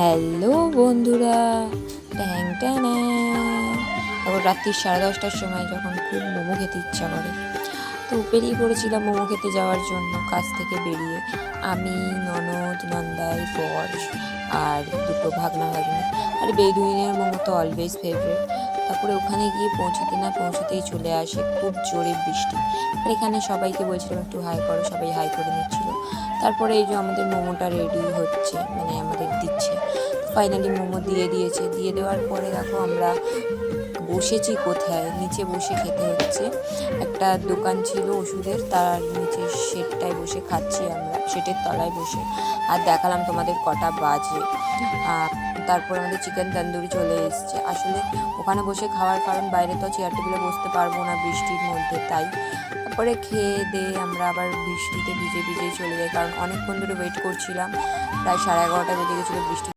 Hello বন্ধুরা, ট্যাং ট্যাং। এখন রাত্রি 10:30টার সময় যখন খুব মোমো খেতে ইচ্ছা করে, তো বেরিয়ে পড়েছিলাম মোমো খেতে যাওয়ার জন্য। কাজ থেকে বেরিয়ে আমি, ননদ, নন্দাই, বর আর দুটো ভাগনা ভাগ্নি। আর বেদুইনের মোমো তো অলওয়েজ ফেভারিট। তারপরে ওখানে গিয়ে পৌঁছতে না পৌঁছতেই চলে আসে খুব জোরে বৃষ্টি। আর এখানে সবাইকে বলছিলাম একটু হাই করো, সবাই হাই করে নিচ্ছিল। তারপরে এই যে আমাদের মোমোটা রেডি হচ্ছে, মানে আমাদের দিচ্ছে। ফাইনালি মোমো দিয়ে দিয়েছে। দিয়ে দেওয়ার পরে দেখো আমরা বসেছি কোথায়, নিচে বসে খেতে হচ্ছে। একটা দোকান ছিল ওষুধের, তার নিচে শেডটায় বসে খাচ্ছি আমরা, শেডের তলায় বসে। আর দেখালাম তোমাদের কটা বাজে। তারপর আমাদের চিকেন তন্দুরি চলে এসছে। আসলে ওখানে বসে খাওয়ার কারণ, বাইরে তো চেয়ার টেবিলে বসতে পারবো না বৃষ্টির মধ্যে, তাই। তারপরে খেয়ে দিয়ে আমরা আবার বৃষ্টিতে ভিজে ভিজেই চলে যাই, কারণ অনেকক্ষণ ধরে ওয়েট করছিলাম। প্রায় 11:30 বেজে গেছিলো বৃষ্টি